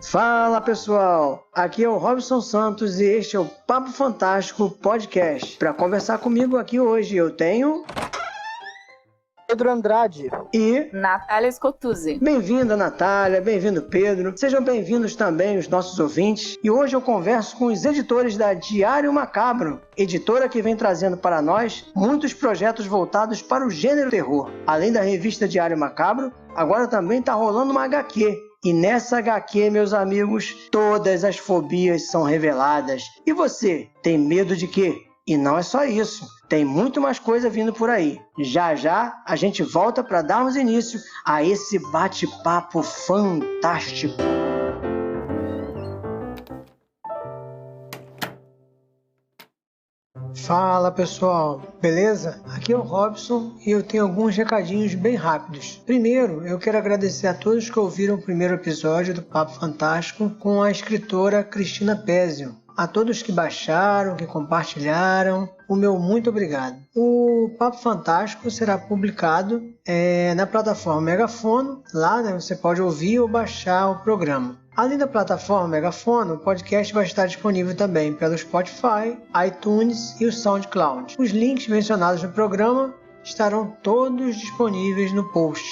Fala pessoal, aqui é o Robson Santos e este é o Papo Fantástico Podcast. Para conversar comigo aqui hoje eu tenho Pedro Andrade e Natália Scotuzzi. Bem-vinda, Natália, bem-vindo, Pedro. Sejam bem-vindos também os nossos ouvintes. E hoje eu converso com os editores da Diário Macabro, editora que vem trazendo para nós muitos projetos voltados para o gênero terror. Além da revista Diário Macabro, agora também está rolando uma HQ. E nessa HQ, meus amigos, todas as fobias são reveladas. E você, tem medo de quê? E não é só isso, tem muito mais coisa vindo por aí. Já já a gente volta para darmos início a esse bate-papo fantástico. Fala pessoal, beleza? Aqui é o Robson e eu tenho alguns recadinhos bem rápidos. Primeiro, eu quero agradecer a todos que ouviram o primeiro episódio do Papo Fantástico com a escritora Cristina Pézio. A todos que baixaram, que compartilharam, o meu muito obrigado. O Papo Fantástico será publicado na plataforma Megafono. Lá você pode ouvir ou baixar o programa. Além da plataforma Megafono, o podcast vai estar disponível também pelo Spotify, iTunes e o SoundCloud. Os links mencionados no programa estarão todos disponíveis no post.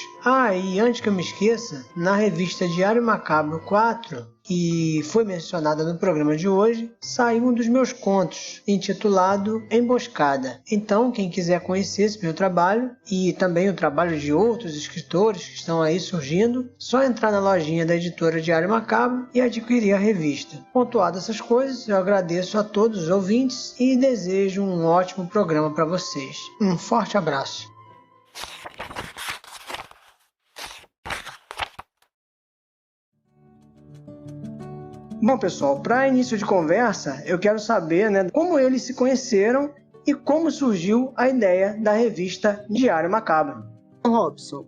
E antes que eu me esqueça, na revista Diário Macabro 4, que foi mencionada no programa de hoje, saiu um dos meus contos, intitulado Emboscada. Então, quem quiser conhecer esse meu trabalho, e também o trabalho de outros escritores que estão aí surgindo, só entrar na lojinha da editora Diário Macabro e adquirir a revista. Pontuado essas coisas, eu agradeço a todos os ouvintes e desejo um ótimo programa para vocês. Um forte abraço. Bom, pessoal, para início de conversa, eu quero saber, como eles se conheceram e como surgiu a ideia da revista Diário Macabro. Robson,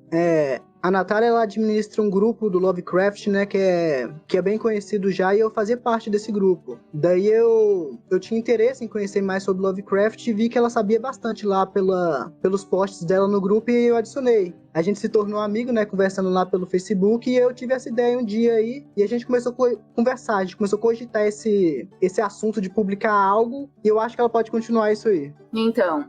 a Natália ela administra um grupo do Lovecraft, né, que é bem conhecido já, e eu fazia parte desse grupo. Daí eu tinha interesse em conhecer mais sobre Lovecraft e vi que ela sabia bastante lá pelos posts dela no grupo e eu adicionei. A gente se tornou amigo, né, conversando lá pelo Facebook, e eu tive essa ideia um dia aí, e a gente começou a conversar, a gente começou a cogitar esse assunto de publicar algo, e eu acho que ela pode continuar isso aí. Então,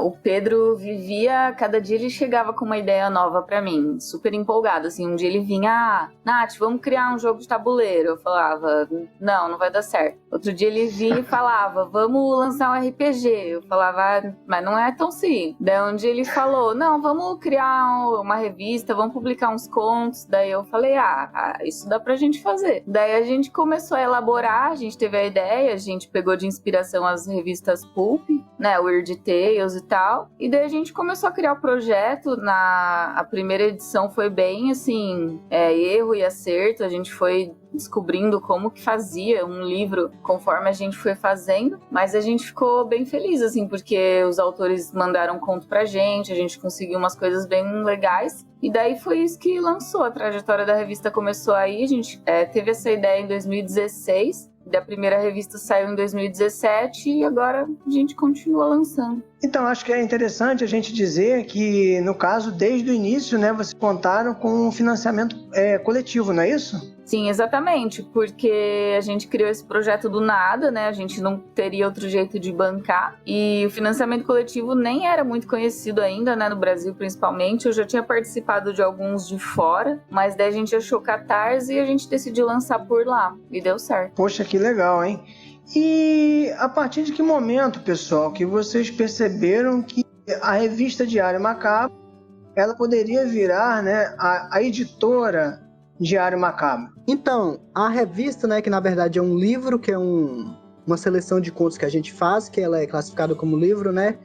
o Pedro vivia, cada dia ele chegava com uma ideia nova pra mim, super empolgado, assim, um dia ele vinha, Nath, vamos criar um jogo de tabuleiro, eu falava, não vai dar certo. Outro dia ele vinha e falava, vamos lançar um RPG, eu falava, mas não é tão simples. Daí um dia ele falou, não, vamos criar uma revista, vamos publicar uns contos. Daí eu falei, isso dá pra gente fazer. Daí a gente começou a elaborar, a gente teve a ideia, a gente pegou de inspiração as revistas Pulp, né, Weird Tales e tal, e daí a gente começou a criar o projeto. A primeira edição foi bem, assim, erro e acerto, a gente foi descobrindo como que fazia um livro conforme a gente foi fazendo, mas a gente ficou bem feliz, assim, porque os autores mandaram conto pra gente, a gente conseguiu umas coisas bem legais, e daí foi isso que lançou. A trajetória da revista começou aí, a gente teve essa ideia em 2016, da primeira revista saiu em 2017 e agora a gente continua lançando. Então, acho que é interessante a gente dizer que, no caso, desde o início, vocês contaram com um financiamento coletivo, não é isso? Sim, exatamente, porque a gente criou esse projeto do nada, né? A gente não teria outro jeito de bancar. E o financiamento coletivo nem era muito conhecido ainda, né? No Brasil, principalmente. Eu já tinha participado de alguns de fora, mas daí a gente achou Catarse e a gente decidiu lançar por lá. E deu certo. Poxa, que legal, hein? E a partir de que momento, pessoal, que vocês perceberam que a revista Diário Macabro, ela poderia virar, a editora Diário Macabro? Então, a revista, né, que na verdade é um livro, que é uma seleção de contos que a gente faz, que ela é classificada como livro, né?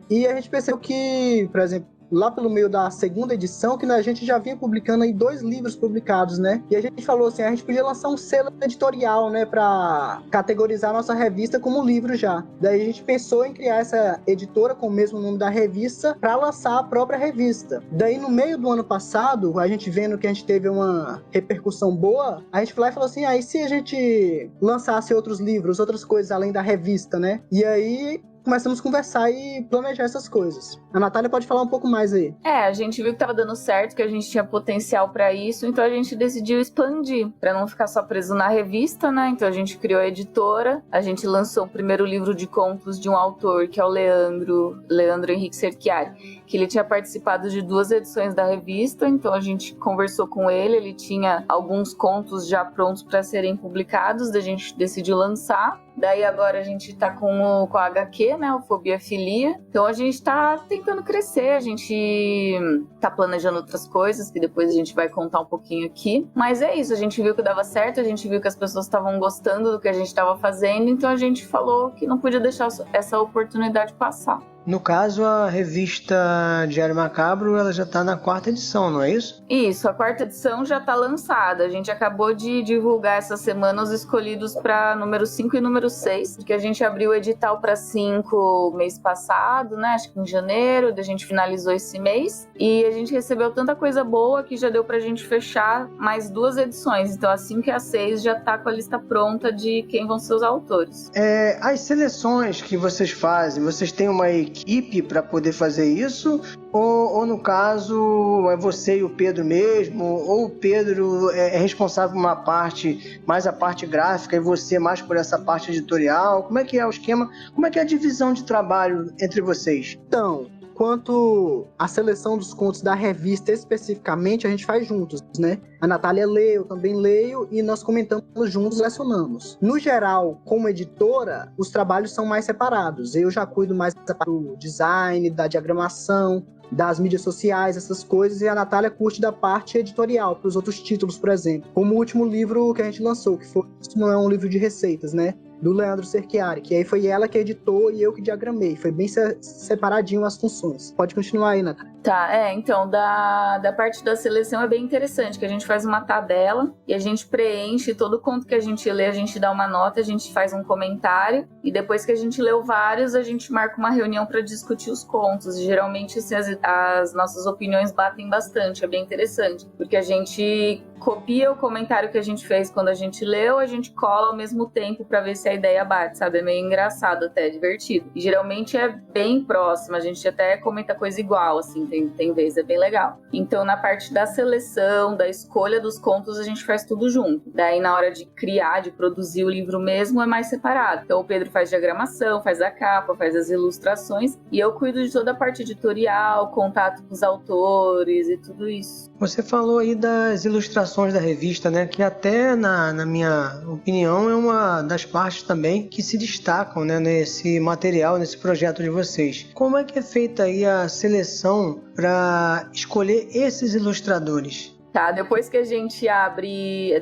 E a gente percebeu que, por exemplo, lá pelo meio da segunda edição, que a gente já vinha publicando aí 2 livros publicados, né? E a gente falou assim, a gente podia lançar um selo editorial, né, pra categorizar a nossa revista como livro já. Daí a gente pensou em criar essa editora com o mesmo nome da revista para lançar a própria revista. Daí no meio do ano passado, a gente vendo que a gente teve uma repercussão boa, a gente foi lá e falou assim, e se a gente lançasse outros livros, outras coisas além da revista, né? E aí começamos a conversar e planejar essas coisas. A Natália pode falar um pouco mais aí. A gente viu que tava dando certo, que a gente tinha potencial pra isso, então a gente decidiu expandir, pra não ficar só preso na revista, né? Então a gente criou a editora, a gente lançou o primeiro livro de contos de um autor, que é o Leandro Henrique Cerchiari, que ele tinha participado de 2 edições da revista, então a gente conversou com ele tinha alguns contos já prontos para serem publicados, a gente decidiu lançar. Daí agora a gente tá com a HQ, né, o Fobia Filia. Então a gente tá tentando crescer, a gente tá planejando outras coisas, que depois a gente vai contar um pouquinho aqui. Mas é isso, a gente viu que dava certo, a gente viu que as pessoas estavam gostando do que a gente tava fazendo, então a gente falou que não podia deixar essa oportunidade passar. No caso, a revista Diário Macabro, ela já está na 4ª edição, não é isso? Isso, a 4ª edição já está lançada. A gente acabou de divulgar essa semana os escolhidos para número 5 e número 6, porque a gente abriu o edital para 5 mês passado, né? Acho que em janeiro, a gente finalizou esse mês. E a gente recebeu tanta coisa boa que já deu para a gente fechar mais 2 edições. Então a 5 e a 6 já está com a lista pronta de quem vão ser os autores. As seleções que vocês fazem, vocês têm uma equipe para poder fazer isso? Ou no caso é você e o Pedro mesmo? Ou o Pedro é responsável por uma parte, mais a parte gráfica, e você mais por essa parte editorial? Como é que é o esquema? Como é que é a divisão de trabalho entre vocês? Então, quanto à seleção dos contos da revista especificamente, a gente faz juntos, né? A Natália lê, eu também leio, e nós comentamos juntos, lecionamos. No geral, como editora, os trabalhos são mais separados. Eu já cuido mais do design, da diagramação, das mídias sociais, essas coisas, e a Natália curte da parte editorial, para os outros títulos, por exemplo. Como o último livro que a gente lançou, que foi, não é um livro de receitas, né? Do Leandro Cerchiari, que aí foi ela que editou e eu que diagramei. Foi bem separadinho as funções. Pode continuar aí, Natália. Tá, então, da parte da seleção é bem interessante, que a gente faz uma tabela e a gente preenche todo conto que a gente lê, a gente dá uma nota, a gente faz um comentário, e depois que a gente leu vários, a gente marca uma reunião para discutir os contos. E geralmente, assim, as nossas opiniões batem bastante, é bem interessante, porque a gente copia o comentário que a gente fez quando a gente leu, a gente cola ao mesmo tempo para ver se a ideia bate, sabe? É meio engraçado até, divertido. E geralmente é bem próximo, a gente até comenta coisa igual, assim, tem vezes, é bem legal. Então, na parte da seleção, da escolha dos contos, a gente faz tudo junto. Daí, na hora de criar, de produzir o livro mesmo, é mais separado. Então, o Pedro faz diagramação, faz a capa, faz as ilustrações, e eu cuido de toda a parte editorial, contato com os autores e tudo isso. Você falou aí das ilustrações da revista, né? Que até, na minha opinião, é uma das partes também que se destacam, né, nesse material, nesse projeto de vocês. Como é que é feita aí a seleção para escolher esses ilustradores? Tá, depois que a gente abre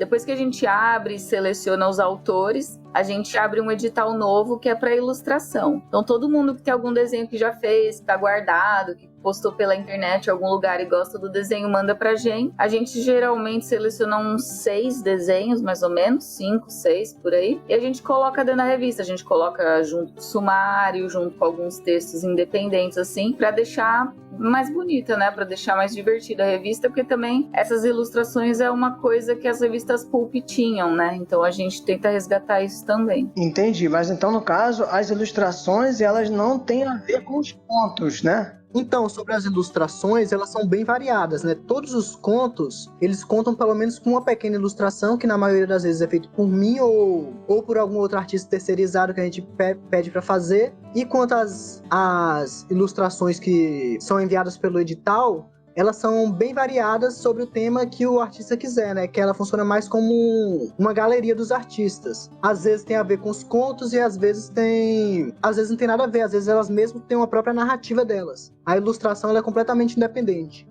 e seleciona os autores, a gente abre um edital novo que é para ilustração. Então, todo mundo que tem algum desenho que já fez, que está guardado, que postou pela internet em algum lugar e gosta do desenho, manda pra gente. A gente geralmente seleciona uns 6 desenhos, mais ou menos, 5, 6, por aí. E a gente coloca dentro da revista. A gente coloca junto com o sumário, junto com alguns textos independentes, assim, pra deixar mais bonita, né? Pra deixar mais divertida a revista, porque também essas ilustrações é uma coisa que as revistas pulp tinham, né? Então a gente tenta resgatar isso também. Entendi, mas então, no caso, as ilustrações, elas não têm a ver com os contos, né? Então, sobre as ilustrações, elas são bem variadas, né? Todos os contos, eles contam pelo menos com uma pequena ilustração, que na maioria das vezes é feito por mim ou por algum outro artista terceirizado que a gente pede para fazer. E quanto às ilustrações que são enviadas pelo edital, elas são bem variadas sobre o tema que o artista quiser, né? Que ela funciona mais como uma galeria dos artistas. Às vezes tem a ver com os contos e às vezes não tem nada a ver. Às vezes elas mesmo têm uma própria narrativa delas. A ilustração ela é completamente independente.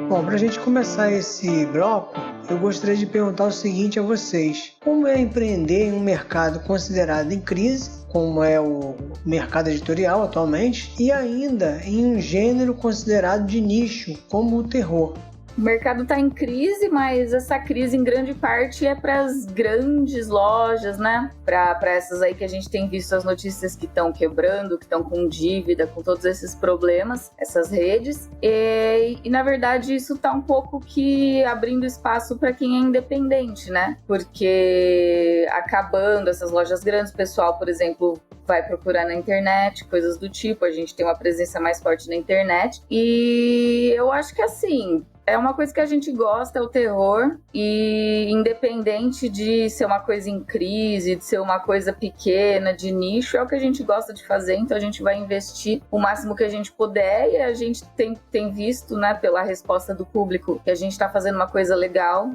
Bom, para a gente começar esse bloco, eu gostaria de perguntar o seguinte a vocês. Como é empreender em um mercado considerado em crise, como é o mercado editorial atualmente, e ainda em um gênero considerado de nicho, como o terror? O mercado está em crise, mas essa crise em grande parte é para as grandes lojas, né? Para essas aí que a gente tem visto as notícias que estão quebrando, que estão com dívida, com todos esses problemas, essas redes. E na verdade isso está um pouco que abrindo espaço para quem é independente, né? Porque acabando essas lojas grandes, o pessoal, por exemplo, vai procurar na internet, coisas do tipo, a gente tem uma presença mais forte na internet. E eu acho que assim, é uma coisa que a gente gosta, é o terror, e independente de ser uma coisa em crise, de ser uma coisa pequena, de nicho, é o que a gente gosta de fazer, então a gente vai investir o máximo que a gente puder, e a gente tem visto, né, pela resposta do público, que a gente está fazendo uma coisa legal,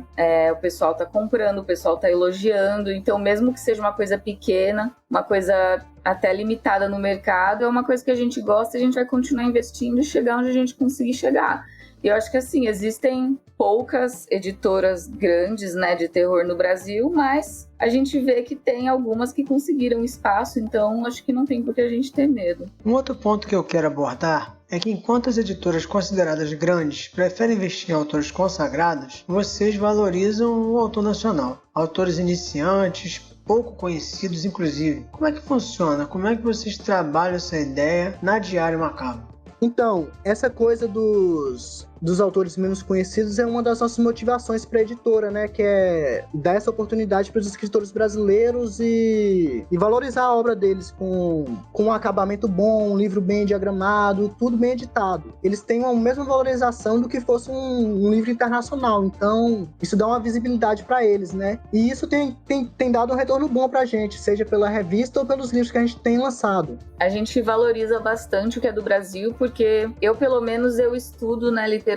o pessoal está comprando, o pessoal está elogiando, então mesmo que seja uma coisa pequena, uma coisa até limitada no mercado, é uma coisa que a gente gosta e a gente vai continuar investindo e chegar onde a gente conseguir chegar. E eu acho que assim, existem poucas editoras grandes, né, de terror no Brasil, mas a gente vê que tem algumas que conseguiram espaço, então acho que não tem por que a gente ter medo. Um outro ponto que eu quero abordar é que enquanto as editoras consideradas grandes preferem investir em autores consagrados, vocês valorizam o autor nacional, autores iniciantes, pouco conhecidos inclusive. Como é que funciona? Como é que vocês trabalham essa ideia na Diário Macabro? Então, essa coisa dos autores menos conhecidos é uma das nossas motivações para a editora, né? Que é dar essa oportunidade para os escritores brasileiros e valorizar a obra deles com um acabamento bom, um livro bem diagramado, tudo bem editado. Eles têm a mesma valorização do que fosse um livro internacional, então isso dá uma visibilidade para eles, né? E isso tem dado um retorno bom para a gente, seja pela revista ou pelos livros que a gente tem lançado. A gente valoriza bastante o que é do Brasil, porque pelo menos eu estudo na literatura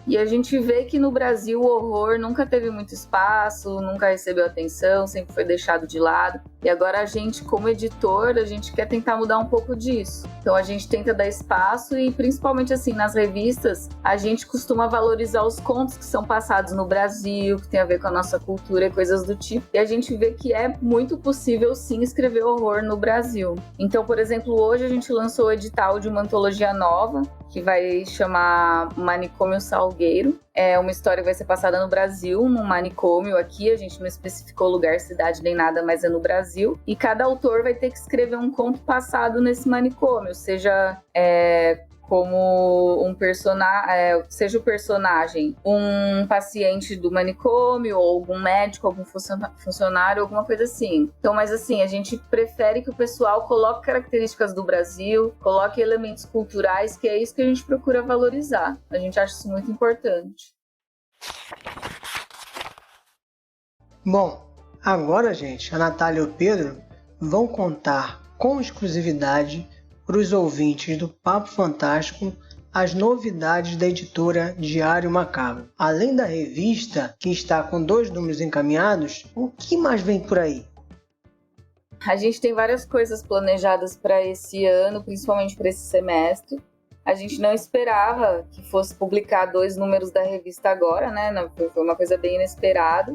e a gente vê que no Brasil o horror nunca teve muito espaço, nunca recebeu atenção, sempre foi deixado de lado. E agora a gente, como editor, a gente quer tentar mudar um pouco disso. Então a gente tenta dar espaço e principalmente assim, nas revistas, a gente costuma valorizar os contos que são passados no Brasil, que tem a ver com a nossa cultura e coisas do tipo. E a gente vê que é muito possível sim escrever horror no Brasil. Então, por exemplo, hoje a gente lançou o edital de uma antologia nova, que vai chamar Manicômio Salgueiro. É uma história que vai ser passada no Brasil, num manicômio aqui. A gente não especificou lugar, cidade nem nada, mas é no Brasil. E cada autor vai ter que escrever um conto passado nesse manicômio, seja como um personagem, seja o personagem um paciente do manicômio, ou algum médico, algum funcionário, alguma coisa assim. Então, mas assim, a gente prefere que o pessoal coloque características do Brasil, coloque elementos culturais, que é isso que a gente procura valorizar. A gente acha isso muito importante. Bom, agora, gente, a Natália e o Pedro vão contar com exclusividade para os ouvintes do Papo Fantástico as novidades da editora Diário Macabro. Além da revista, que está com 2 números encaminhados, o que mais vem por aí? A gente tem várias coisas planejadas para esse ano, principalmente para esse semestre. A gente não esperava que fosse publicar 2 números da revista agora, né? Foi uma coisa bem inesperada.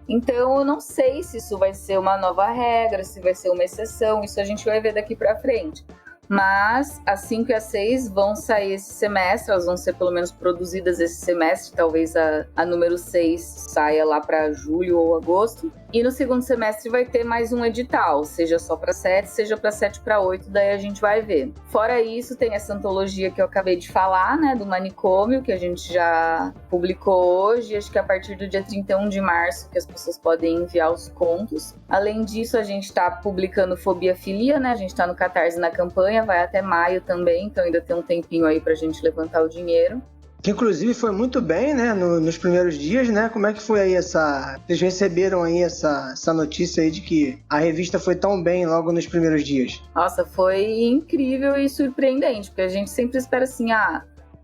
Então, eu não sei se isso vai ser uma nova regra, se vai ser uma exceção, isso a gente vai ver daqui para frente. Mas as 5 e as 6 vão sair esse semestre, elas vão ser pelo menos produzidas esse semestre, talvez a número 6 saia lá para julho ou agosto. E no segundo semestre vai ter mais um edital, seja só para 7, seja para 7 para 8, daí a gente vai ver. Fora isso, tem essa antologia que eu acabei de falar, né, do Manicômio, que a gente já publicou hoje, acho que a partir do dia 31 de março que as pessoas podem enviar os contos. Além disso, a gente está publicando Fobia Filia, né, a gente está no Catarse na campanha, vai até maio também, então ainda tem um tempinho aí pra gente levantar o dinheiro. Que inclusive foi muito bem, né, nos primeiros dias, né? Como é que foi aí vocês receberam aí essa notícia aí de que a revista foi tão bem logo nos primeiros dias? Nossa, foi incrível e surpreendente, porque a gente sempre espera assim,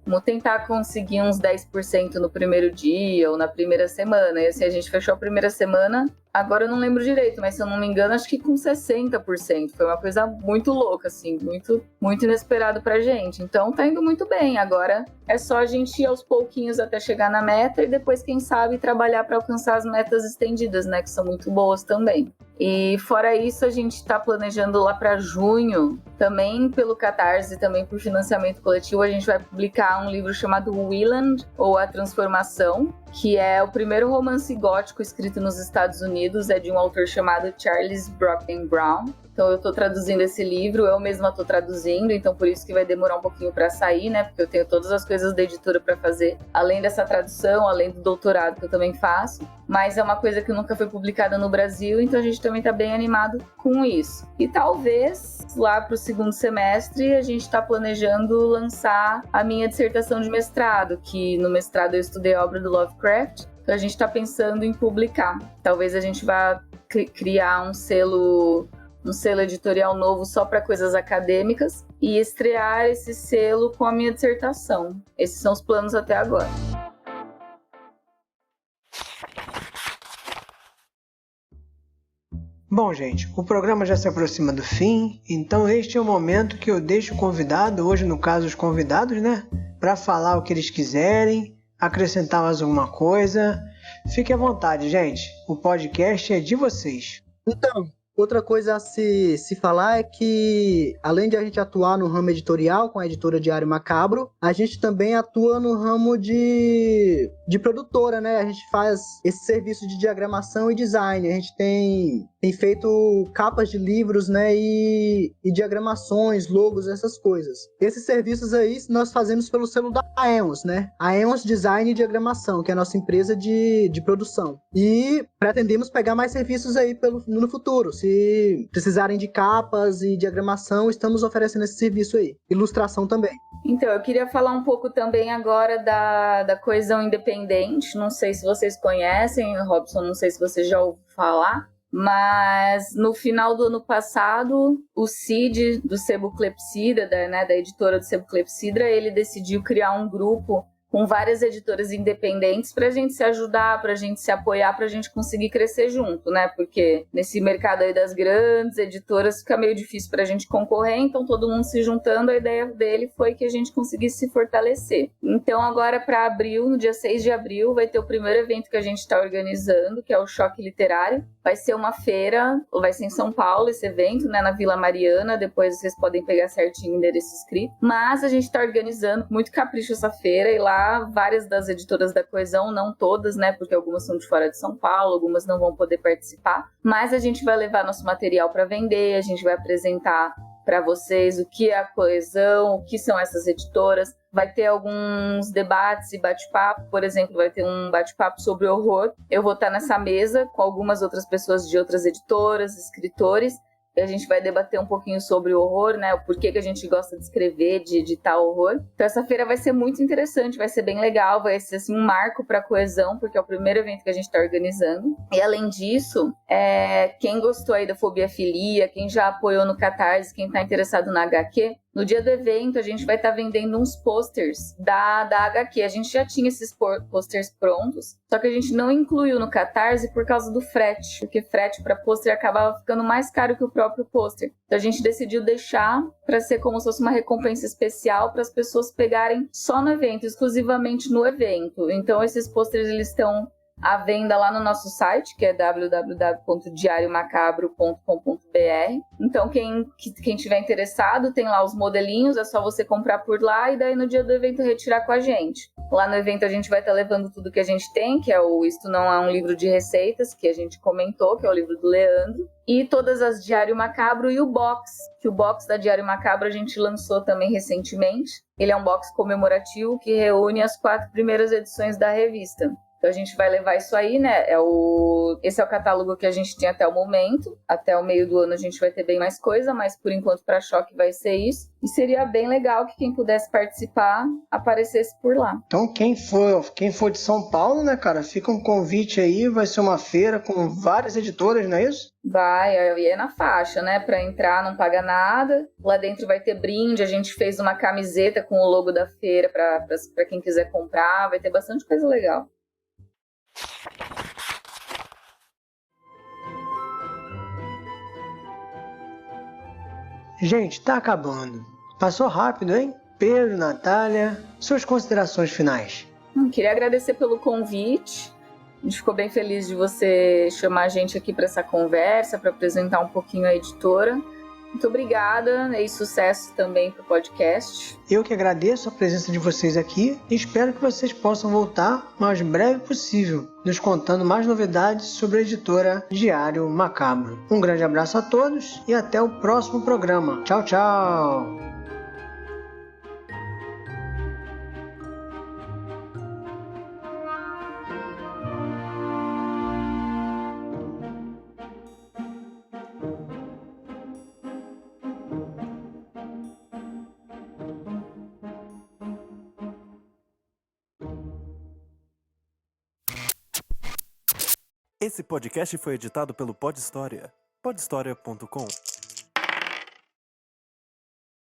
vamos tentar conseguir uns 10% no primeiro dia ou na primeira semana. E assim, a gente fechou a primeira semana, agora eu não lembro direito, mas se eu não me engano, acho que com 60%. Foi uma coisa muito louca, assim, muito, muito inesperado pra gente. Então tá indo muito bem. Agora é só a gente ir aos pouquinhos até chegar na meta e depois, quem sabe, trabalhar para alcançar as metas estendidas, né, que são muito boas também. E fora isso, a gente está planejando lá para junho, também pelo Catarse, também por financiamento coletivo, a gente vai publicar um livro chamado Wieland, ou A Transformação, que é o primeiro romance gótico escrito nos Estados Unidos, é de um autor chamado Charles Brockden Brown. Então eu estou traduzindo esse livro, eu mesma estou traduzindo, então por isso que vai demorar um pouquinho para sair, né? Porque eu tenho todas as coisas da editora para fazer, além dessa tradução, além do doutorado que eu também faço. Mas é uma coisa que nunca foi publicada no Brasil, então a gente também está bem animado com isso. E talvez lá para o segundo semestre a gente está planejando lançar a minha dissertação de mestrado, que no mestrado eu estudei a obra do Lovecraft, então a gente está pensando em publicar. Talvez a gente vá criar um selo editorial novo só para coisas acadêmicas e estrear esse selo com a minha dissertação. Esses são os planos até agora. Bom, gente, o programa já se aproxima do fim, então este é o momento que eu deixo o convidado, hoje no caso os convidados, né, para falar o que eles quiserem, acrescentar mais alguma coisa. Fique à vontade, gente, o podcast é de vocês. Então, outra coisa a se falar é que, além de a gente atuar no ramo editorial com a editora Diário Macabro, a gente também atua no ramo de produtora, né? A gente faz esse serviço de diagramação e design. A gente tem feito capas de livros, né? E diagramações, logos, essas coisas. Esses serviços aí nós fazemos pelo selo da Aeons, né? Aeons Design e Diagramação, que é a nossa empresa de produção. E pretendemos pegar mais serviços aí no futuro. Se precisarem de capas e diagramação, estamos oferecendo esse serviço aí. Ilustração também. Então, eu queria falar um pouco também agora da Coesão Independente. Não sei se vocês conhecem, Robson, não sei se você já ouviu falar, mas no final do ano passado, o Cid, do Sebo Clepsidra, da editora do Sebo Clepsidra, ele decidiu criar um grupo com várias editoras independentes para a gente se ajudar, para a gente se apoiar, para a gente conseguir crescer junto, né? Porque nesse mercado aí das grandes editoras fica meio difícil para a gente concorrer, então todo mundo se juntando, a ideia dele foi que a gente conseguisse se fortalecer. Então agora para abril, no dia 6 de abril, vai ter o primeiro evento que a gente está organizando, que é o Choque Literário. Vai ser uma feira, vai ser em São Paulo esse evento, né? Na Vila Mariana, depois vocês podem pegar certinho o endereço escrito. Mas a gente está organizando com muito capricho essa feira e lá várias das editoras da Coesão, não todas, né, porque algumas são de fora de São Paulo, algumas não vão poder participar, mas a gente vai levar nosso material para vender, a gente vai apresentar para vocês o que é a Coesão, o que são essas editoras, vai ter alguns debates e bate-papo, por exemplo, vai ter um bate-papo sobre horror, eu vou estar nessa mesa com algumas outras pessoas de outras editoras, escritores, e a gente vai debater um pouquinho sobre o horror, né? O porquê que a gente gosta de escrever, de editar horror. Então essa feira vai ser muito interessante, vai ser bem legal, vai ser assim, um marco para a Coesão, porque é o primeiro evento que a gente está organizando. E além disso, quem gostou aí da Fobiafilia, quem já apoiou no Catarse, quem está interessado na HQ, no dia do evento, a gente vai estar vendendo uns posters da HQ. A gente já tinha esses posters prontos, só que a gente não incluiu no Catarse por causa do frete, porque frete para pôster acabava ficando mais caro que o próprio pôster. Então a gente decidiu deixar para ser como se fosse uma recompensa especial para as pessoas pegarem só no evento, exclusivamente no evento. Então esses posters eles estão à venda lá no nosso site, que é www.diariomacabro.com.br. Então, quem tiver interessado, tem lá os modelinhos, é só você comprar por lá e daí no dia do evento retirar com a gente. Lá no evento a gente vai estar levando tudo que a gente tem, que é Isto Não É um Livro de Receitas, que a gente comentou, que é o livro do Leandro, e todas as Diário Macabro e o box, que o box da Diário Macabro a gente lançou também recentemente. Ele é um box comemorativo que reúne as 4 primeiras edições da revista. Então a gente vai levar isso aí, né? Esse é o catálogo que a gente tem até o momento. Até o meio do ano a gente vai ter bem mais coisa, mas por enquanto para Choque vai ser isso. E seria bem legal que quem pudesse participar aparecesse por lá. Então quem for de São Paulo, né, cara, fica um convite aí, vai ser uma feira com várias editoras, não é isso? Vai, e é na faixa, né? Para entrar não paga nada. Lá dentro vai ter brinde, a gente fez uma camiseta com o logo da feira para quem quiser comprar, vai ter bastante coisa legal. Gente, tá acabando. Passou rápido, hein? Pedro, Natália, suas considerações finais. Queria agradecer pelo convite. gente ficou bem feliz de você chamar a gente aqui para essa conversa, para apresentar um pouquinho a editora. Muito obrigada e sucesso também para o podcast. Eu que agradeço a presença de vocês aqui e espero que vocês possam voltar o mais breve possível, nos contando mais novidades sobre a editora Diário Macabro. Um grande abraço a todos e até o próximo programa. Tchau, tchau! Esse podcast foi editado pelo Pod História, podhistoria.com.